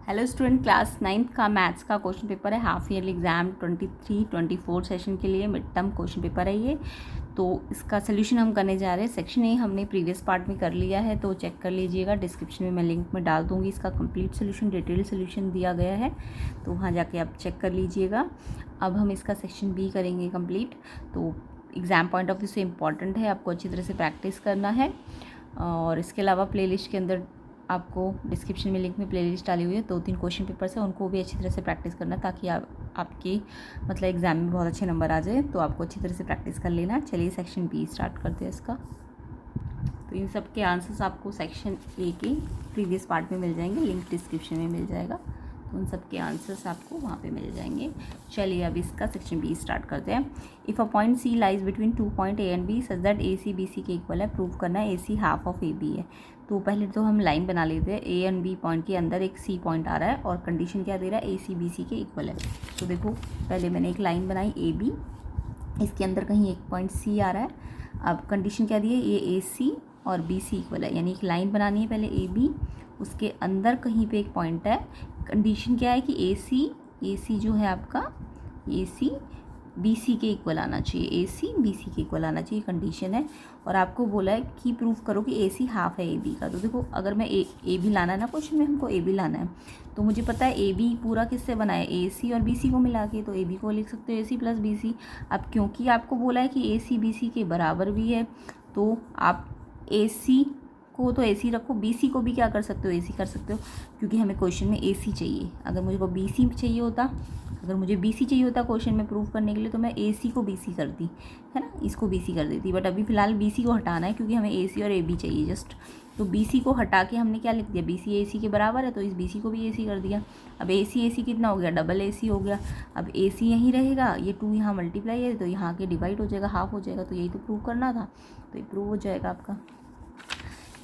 Hello student, class 9th का maths का question paper है। हाफ ईयरली एग्जाम 23-24 सेशन के लिए मिड टर्म क्वेश्चन पेपर है ये। तो इसका सोल्यूशन हम करने जा रहे हैं। सेक्शन ए हमने प्रीवियस पार्ट में कर लिया है, तो चेक कर लीजिएगा। डिस्क्रिप्शन में मैं लिंक में डाल दूँगी, इसका कंप्लीट सोल्यूशन, डिटेल सोल्यूशन दिया गया है, तो वहाँ जाके आप चेक कर लीजिएगा। अब हम इसका सेक्शन बी करेंगे कंप्लीट। तो एग्ज़ाम पॉइंट ऑफ व्यू से इम्पॉर्टेंट है, आपको अच्छी तरह से प्रैक्टिस करना है। और इसके अलावा प्लेलिस्ट के अंदर आपको डिस्क्रिप्शन में लिंक में प्लेलिस्ट डाली हुई है, 2-3 क्वेश्चन पेपर्स है, उनको भी अच्छी तरह से प्रैक्टिस करना, ताकि आपके मतलब एग्जाम में बहुत अच्छे नंबर आ जाए। तो आपको अच्छी तरह से प्रैक्टिस कर लेना। चलिए सेक्शन बी स्टार्ट करते हैं इसका। तो इन सब के आंसर्स आपको सेक्शन ए के प्रीवियस पार्ट में मिल जाएंगे, लिंक डिस्क्रिप्शन में मिल जाएगा। तो उन सब के आंसर्स आपको वहाँ पे मिल जाएंगे। चलिए अब इसका सेक्शन बी स्टार्ट करते हैं। If a point C lies between 2 point A and B such that A C B C के इक्वल है, प्रूव करना है A C half of A B है। तो पहले तो हम लाइन बना लेते हैं। ए एंड बी पॉइंट के अंदर एक सी पॉइंट आ रहा है और कंडीशन क्या दे रहा है, ए सी बी सी के इक्वल है। तो देखो पहले मैंने एक लाइन बनाई ए बी, इसके अंदर कहीं एक पॉइंट सी आ रहा है। अब कंडीशन क्या दी है, ये ए सी और बी सी इक्वल है, यानी एक लाइन बनानी है पहले ए बी, उसके अंदर कहीं पे एक पॉइंट है। कंडीशन क्या है कि ए सी जो है आपका, ए सी बी सी के इक्वल आना चाहिए, ए सी बी सी के इक्वल आना चाहिए, कंडीशन है। और आपको बोला है कि प्रूफ करो कि ए सी हाफ है ए बी का। तो देखो अगर मैं ए बी लाना है ना, क्वेश्चन में हमको ए बी लाना है, तो मुझे पता है ए बी पूरा किससे बना है, ए सी और बी सी को मिला के। तो ए बी को लिख सकते हो ए सी प्लस बी सी। अब क्योंकि आपको बोला है कि ए सी बी सी के बराबर भी है, तो आप ए सी को तो ए सी रखो, बी सी को भी क्या कर सकते हो, ए सी कर सकते हो, क्योंकि हमें क्वेश्चन में ए सी चाहिए। अगर मुझे को बी सी चाहिए होता, अगर मुझे बी सी चाहिए होता क्वेश्चन में प्रूफ करने के लिए, तो मैं ए सी को बी सी करती, है ना, इसको बी सी कर देती। बट अभी फ़िलहाल बी सी को हटाना है, क्योंकि हमें ए सी और ए बी चाहिए जस्ट। तो बी सी को हटा के हमने क्या लिख दिया, बी सी ए सी के बराबर है, तो इस बी सी को भी ए सी कर दिया। अब ए सी कितना हो गया, डबल ए सी हो गया। अब ए सी यहीं रहेगा, ये 2 यहाँ मल्टीप्लाई है, तो यहाँ के डिवाइड हो जाएगा, हाफ हो जाएगा। तो यही तो प्रूव करना था, तो ये प्रूव हो जाएगा आपका।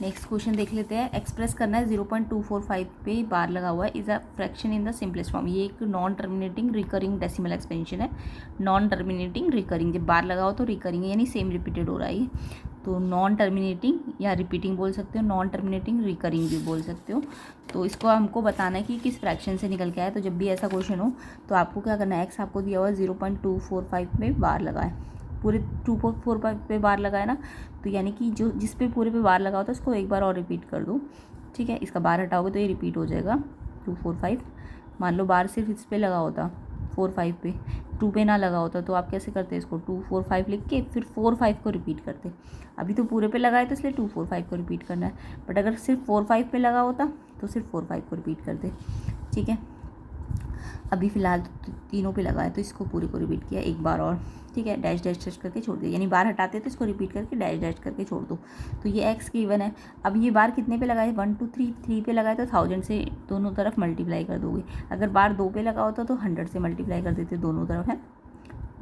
नेक्स्ट क्वेश्चन देख लेते हैं। एक्सप्रेस करना है 0.245 पे बार लगा हुआ है, is a fraction in the simplest form. ये एक non terminating recurring decimal expansion है। नॉन टर्मिनेटिंग रिकरिंग, जब बार लगा हो तो रिकरिंग है, यानी सेम रिपीटेड हो रहा है। तो नॉन टर्मिनेटिंग या रिपीटिंग बोल सकते हो, नॉन टर्मिनेटिंग रिकरिंग भी बोल सकते हो। तो इसको हमको बताना है कि किस फ्रैक्शन से निकल के आया। तो जब भी ऐसा क्वेश्चन हो तो आपको क्या करना है, एक्स आपको दिया हुआ है 0.245 में बार लगाए, पूरे 2.45 पे बार लगाए ना, तो यानी कि जो जिस पे पूरे पे बार लगा होता है उसको एक बार और रिपीट कर दो, ठीक है। इसका बार हटाओगे तो ये रिपीट हो जाएगा 245। मान लो बार सिर्फ इस पे लगा होता 45 पे, 2 पे ना लगा होता, तो आप कैसे करते इसको 245 लिख के फिर 45 को रिपीट करते। अभी तो पूरे पे लगाए तो इसलिए 245 को रिपीट करना है, बट अगर सिर्फ 45 पे लगा होता तो सिर्फ 45 को रिपीट करते, ठीक है। अभी फ़िलहाल तो तीनों पे लगा है, तो इसको पूरे को रिपीट किया एक बार और, ठीक है। डैश डैश डैश करके छोड़ दिया, यानी बार हटाते तो इसको रिपीट करके डैश डैश करके छोड़ दो। तो ये एक्स गिवन है। अब ये बार कितने पे लगाए, 1 2 3 पे लगाए तो 1000 से दोनों तरफ मल्टीप्लाई कर दोगे। अगर बार 2 पे लगा होता तो 100 से मल्टीप्लाई कर देते दोनों तरफ, है।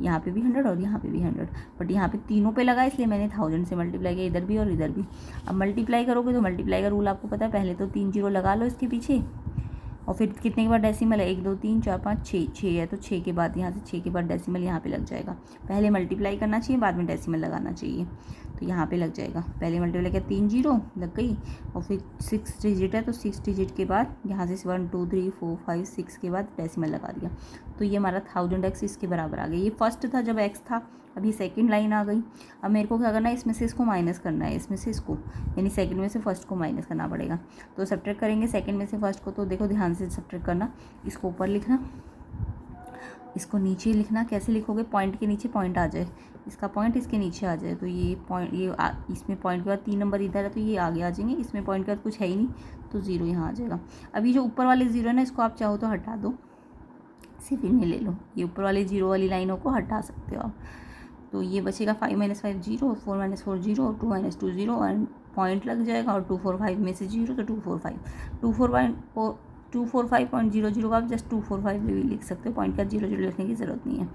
यहाँ पे भी 100 और यहाँ पे भी 100, बट यहाँ पे तीनों पे लगा इसलिए मैंने 1000 से मल्टीप्लाई किया, इधर भी और इधर भी। अब मल्टीप्लाई करोगे तो मल्टीप्लाई का रूल आपको पता है, पहले तो 3 जीरो लगा लो इसके पीछे, और फिर कितने के बाद डेसिमल है, 1 2 3 4 5 6 है, तो 6 के बाद यहाँ से 6 के बाद डेसिमल यहाँ पे लग जाएगा। पहले मल्टीप्लाई करना चाहिए, बाद में डेसिमल लगाना चाहिए। तो यहाँ पे लग जाएगा, पहले मल्टीप्लाई किया 3 जीरो लग गई, और फिर 6 डिजिट है तो 6 डिजिट के बाद यहाँ से 1 2 3 4 5 6 के बाद डेसिमल लगा दिया। तो ये हमारा 1000x इसके बराबर आ गया। ये फर्स्ट था जब x था, अभी सेकंड लाइन आ गई। अब मेरे को क्या करना है, इसमें से इसको माइनस करना है, इसमें से इसको, यानी सेकंड में से फर्स्ट को माइनस करना पड़ेगा। तो सब्ट्रैक्ट करेंगे सेकंड में से फर्स्ट को, तो देखो ध्यान से सब्ट्रैक्ट करना, इसको ऊपर लिखना, इसको नीचे लिखना। कैसे लिखोगे, पॉइंट के नीचे पॉइंट आ जाए, इसका पॉइंट इसके नीचे आ जाए, तो ये पॉइंट इसमें पॉइंट के बाद 3 नंबर इधर है तो ये आगे आ जाएंगे, इसमें पॉइंट के बाद कुछ है ही नहीं तो 0 यहाँ आ जाएगा। अभी जो ऊपर वाले 0 है ना, इसको आप चाहो तो हटा दो, सिर्फ इन्हें ले लो, ये ऊपर वाले 0 वाली लाइनों को हटा सकते हो आप। तो ये बचेगा 5 - 5 0, 4 - 4 0, और 2 - 2 0, और पॉइंट लग जाएगा, और 245 में से 0 तो 245 245.00 का आप जस्ट 245 भी लिख सकते हो, पॉइंट का 0 लिखने की ज़रूरत नहीं है।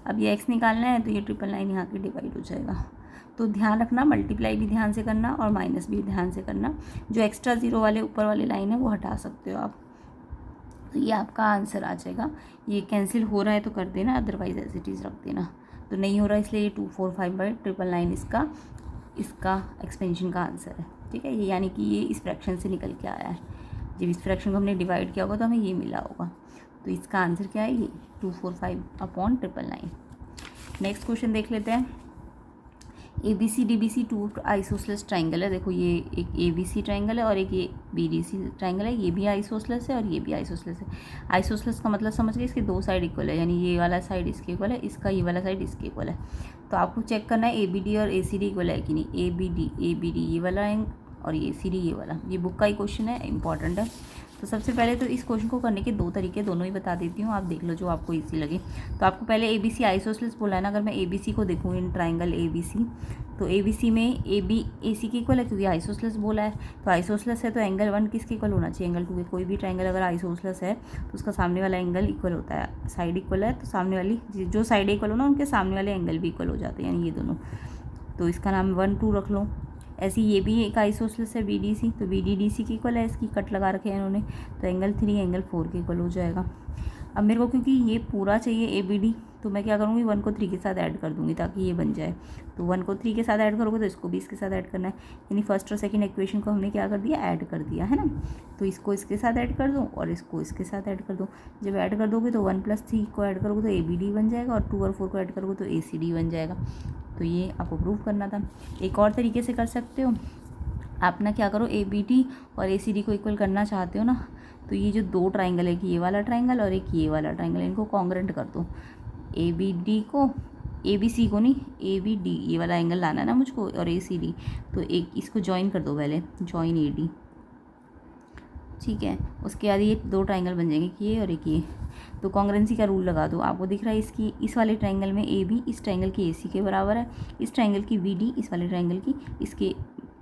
अब ये x निकालना है तो ये 999 यहाँ के डिवाइड हो जाएगा। तो ध्यान रखना, मल्टीप्लाई भी ध्यान से करना और माइनस भी ध्यान से करना। जो एक्स्ट्रा 0 वाले ऊपर वाले लाइन है वो हटा सकते हो आप। तो ये आपका आंसर आ जाएगा। ये कैंसिल हो रहा है तो कर देना, अदरवाइज एज इट इज़ रख देना। तो नहीं हो रहा इसलिए ये 245/999 इसका एक्सपेंशन का आंसर है, ठीक है। ये यानी कि ये इस फ्रैक्शन से निकल के आया है। जब इस फ्रैक्शन को हमने डिवाइड किया होगा तो हमें ये मिला होगा। तो इसका आंसर क्या है, ये 245/999। नेक्स्ट क्वेश्चन देख लेते हैं। ABC DBC two isosceles triangle है। देखो ये एक ABC ट्राइंगल है और एक ये BDC ट्राइंगल है। ये भी आइसोसलेस है और ये भी आइसोसलेस है। आइसोसलेस का मतलब समझ गए, इसके दो साइड इक्वल है, यानी ये वाला साइड इसके इक्वल है, इसका ये वाला साइड इसके इक्वल है। तो आपको चेक करना है ABD और ACD इक्वल है कि नहीं। ABD ये वाला और ये ACD ये वाला। ये बुक का ही क्वेश्चन है, इंपॉर्टेंट है। तो सबसे पहले तो इस क्वेश्चन को करने के दो तरीके दोनों ही बता देती हूँ, आप देख लो जो आपको इजी लगे। तो आपको पहले ABC आइसोसलेस बोला है ना। अगर मैं ABC को देखूँ इन ट्राइंगल ABC, तो ABC में AB AC के इक्वल है क्योंकि आइसोसलेस बोला है। तो आइसोसलेस है तो एंगल 1 किसके इक्वल होना चाहिए, एंगल 2 के। कोई भी ट्राइंगल अगर आइसोसलेस है तो उसका सामने वाला एंगल इक्वल होता है, साइड इक्वल है तो सामने वाली जो साइड इक्वल हो ना उनके सामने वाले एंगल भी इक्वल हो जाते हैं, यानी ये दोनों। तो इसका नाम 1 2 रख लो। ऐसे ये भी एक आइसोसलेस है BDC, तो BD DC की इक्वल है, इसकी कट लगा रखे हैं इन्होंने, तो एंगल 3 एंगल 4 के इक्वल हो जाएगा। अब मेरे को क्योंकि ये पूरा चाहिए ABD, तो मैं क्या करूँगी 1 को 3 के साथ ऐड कर दूँगी ताकि ये बन जाए। तो 1 को 3 के साथ ऐड करोगे तो इसको भी इसके साथ ऐड करना है, यानी फर्स्ट और सेकंड इक्वेशन को हमने क्या कर दिया, ऐड कर दिया है ना। तो इसको इसके साथ ऐड कर दो और इसको इसके साथ ऐड कर दो। जब ऐड कर दोगे तो 1 + 3 को ऐड करोगे तो ABD बन जाएगा और 2 और 4 को ऐड करोगे तो ACD बन जाएगा। तो ये आपको प्रूव करना था। एक और तरीके से कर सकते हो आप ना, क्या करो ABD और ACD को इक्वल करना चाहते हो ना, तो ये जो दो ट्राइंगल है कि ये वाला ट्राइंगल और एक ये वाला ट्राइंगल, इनको कॉन्ग्रेंट कर दो। ABD को ABC को नहीं, ABD ये वाला एंगल लाना है ना मुझको, और ACD, तो एक इसको ज्वाइन कर दो पहले, ज्वाइन AD, ठीक है। उसके बाद ये दो ट्राइंगल बन जाएंगे, ये और एक ये। तो कॉन्ग्रेंसी का रूल लगा दो। आपको दिख रहा है इसकी इस वाले ट्राइंगल में AB इस ट्राइंगल की AC के बराबर है, इस ट्राइंगल की BD इस वाले ट्राइंगल की इसके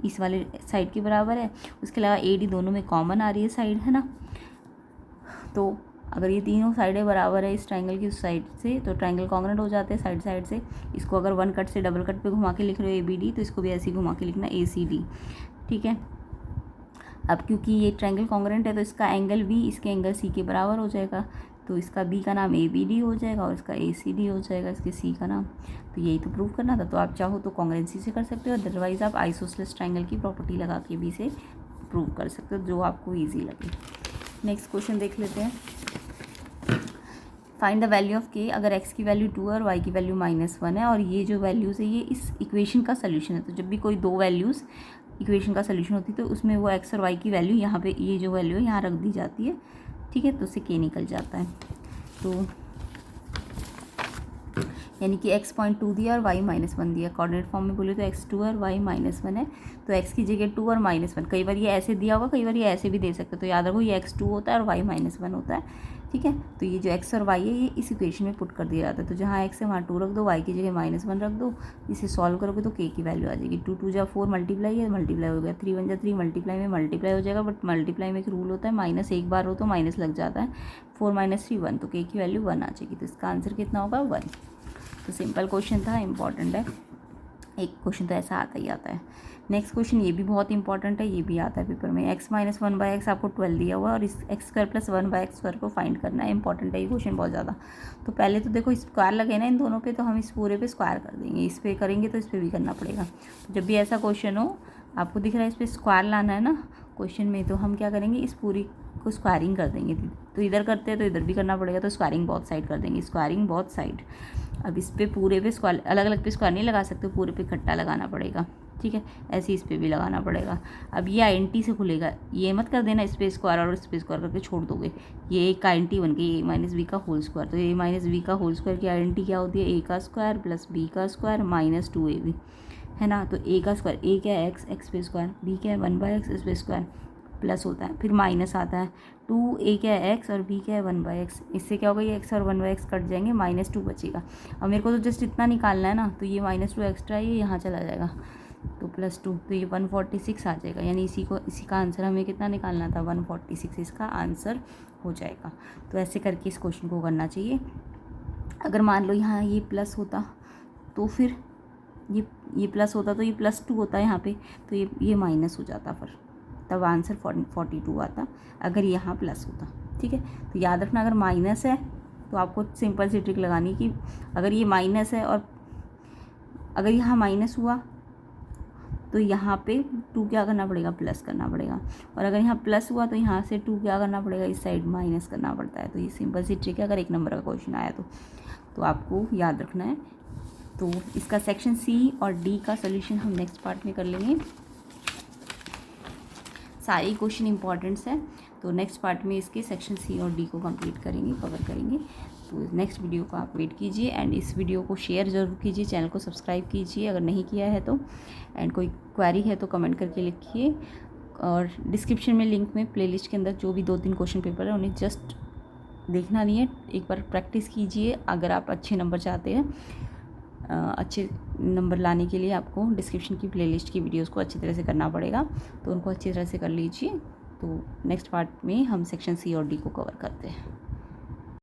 इस वाले साइड के बराबर है। उसके अलावा AD दोनों में कॉमन आ रही है साइड, है ना। तो अगर ये तीनों साइडें बराबर है इस ट्राइंगल की उस साइड से, तो ट्राइंगल कॉन्ग्रेंट हो जाते हैं साइड साइड से। इसको अगर 1 कट से डबल कट पे घुमा के लिख रहे हो ABD, तो इसको भी ऐसे ही घुमा के लिखना ACD, ठीक है। अब क्योंकि ये ट्राइंगल कॉन्ग्रेंट है तो इसका एंगल B इसके एंगल C के बराबर हो जाएगा, तो इसका B का नाम ABD हो जाएगा और इसका ACD हो जाएगा, इसके C का नाम। तो यही तो प्रूव करना था। तो आप चाहो तो कॉन्ग्रेंसी से कर सकते हो, अदरवाइज आप आइसोसलेस ट्राइंगल की प्रॉपर्टी लगा के भी इसे प्रूव कर सकते हो, जो आपको ईजी लगे। नेक्स्ट क्वेश्चन देख लेते हैं। Find the value of K अगर x की वैल्यू 2 है और y की वैल्यू -1 है, और ये जो वैल्यूज़ है ये इस इक्वेशन का सोल्यूशन है। तो जब भी कोई दो वैल्यूज़ इक्वेशन का सोल्यूशन होती है तो उसमें वो x और y की वैल्यू यहाँ पे ये जो वैल्यू है यहाँ रख दी जाती है, ठीक है। तो उससे K निकल जाता है। तो यानी कि x 0.2 दिया और y -1 दिया। कोऑर्डिनेट फॉर्म में बोले तो x 2 और y -1 है, तो x की जगह 2 और -1। कई बार ये ऐसे दिया होगा, कई बार ये ऐसे भी दे सकते हो। तो याद रखो ये x 2 होता है और y -1 होता है, ठीक है। तो ये जो x और y है ये इस इक्वेशन में पुट कर दिया जाता है। तो जहाँ x है वहाँ 2 रख दो, y की जगह -1 रख दो। इसे सॉल्व करोगे तो K की वैल्यू आ जाएगी। 2 2 जा 4 मल्टीप्लाई है, मल्टीप्लाई हो गया। 3 1 जा 3 मल्टीप्लाई में मल्टीप्लाई हो जाएगा, बट मल्टीप्लाई में एक रूल होता है माइनस एक बार हो तो माइनस लग जाता है। 4 - 3 1, तो K की वैल्यू 1 आ जाएगी। तो इसका आंसर कितना होगा, 1। तो सिंपल क्वेश्चन था, इंपॉर्टेंट है। एक क्वेश्चन तो ऐसा आता ही आता है। नेक्स्ट क्वेश्चन ये भी बहुत इंपॉर्टेंट है, ये भी आता है पेपर में। x - 1/x आपको 12 दिया हुआ है और इस x² + 1/x² को फाइंड करना है। इंपॉर्टेंट है ये क्वेश्चन बहुत ज़्यादा। तो पहले तो देखो स्क्वायर लगे ना इन दोनों पे, तो हम इस पूरे पे स्क्वायर कर देंगे। इस पे करेंगे तो इस पे भी करना पड़ेगा। तो जब भी ऐसा क्वेश्चन हो, आपको दिख रहा है इस पर स्क्वायर लाना है ना क्वेश्चन में, तो हम क्या करेंगे, इस पूरी को स्क्वायरिंग कर देंगे। तो इधर करते हैं तो इधर भी करना पड़ेगा, तो स्क्वायरिंग बोथ साइड कर देंगे, स्क्वायरिंग बोथ साइड। अब इस पे पूरे पे स्क्वायर, अलग अलग पे स्क्वायर नहीं लगा सकते, पूरे पे इकट्ठा लगाना पड़ेगा, ठीक है। ऐसे इस पे भी लगाना पड़ेगा। अब ये INT से खुलेगा, ये मत कर देना इस पे स्क्वायर और इस पे स्क्वायर करके छोड़ दोगे, ये एक का INT बन गई A - B का होल स्क्वायर। तो A - B का होल स्क्वायर की INT क्या होती है, A का स्क्वायर + B का स्क्वायर -2AB, है ना। तो A का स्क्वायर, A क्या है x पे स्क्वायर, B क्या है 1/x इस पे स्क्वायर, प्लस होता है, फिर माइनस आता है। 2A क्या है x और B क्या है 1/x। इससे क्या होगा, ये x और 1/x कट जाएंगे, -2 बचेगा। अब मेरे को तो जस्ट इतना निकालना है ना, तो ये -2 एक्स्ट्रा ये यहाँ चला जाएगा, तो +2, तो ये 146 आ जाएगा। यानी इसी का आंसर हमें कितना निकालना था, 146 इसका आंसर हो जाएगा। तो ऐसे करके इस क्वेश्चन को करना चाहिए। अगर मान लो यहाँ ये प्लस होता तो फिर ये प्लस होता तो ये +2 होता है यहाँ पे, तो ये माइनस हो जाता, फिर तब आंसर 42 आता अगर यहाँ प्लस होता, ठीक है। तो याद रखना अगर माइनस है तो आपको सिंपल सी ट्रिक लगानी कि अगर ये माइनस है और अगर यहाँ माइनस हुआ तो यहाँ पे 2 क्या करना पड़ेगा, प्लस करना पड़ेगा। और अगर यहाँ प्लस हुआ तो यहाँ से 2 क्या करना पड़ेगा, इस साइड माइनस करना पड़ता है। तो ये सिंपल सी ट्रिक है अगर 1 नंबर का क्वेश्चन आया तो आपको याद रखना है। तो इसका सेक्शन सी और डी का सोल्यूशन हम नेक्स्ट पार्ट में कर लेंगे। सारे क्वेश्चन इंपॉर्टेंट्स है, तो नेक्स्ट पार्ट में इसके सेक्शन सी और डी को कंप्लीट करेंगे, कवर करेंगे। तो नेक्स्ट वीडियो को आप वेट कीजिए एंड इस वीडियो को शेयर ज़रूर कीजिए, चैनल को सब्सक्राइब कीजिए अगर नहीं किया है तो। एंड कोई क्वेरी है तो कमेंट करके लिखिए। और डिस्क्रिप्शन में लिंक में प्लेलिस्ट के अंदर जो भी 2-3 क्वेश्चन पेपर है उन्हें जस्ट देखना नहीं है, एक बार प्रैक्टिस कीजिए। अगर आप अच्छे नंबर चाहते हैं, अच्छे नंबर लाने के लिए आपको डिस्क्रिप्शन की प्लेलिस्ट की वीडियोस को अच्छी तरह से करना पड़ेगा, तो उनको अच्छी तरह से कर लीजिए। तो नेक्स्ट पार्ट में हम सेक्शन सी और डी को कवर करते हैं।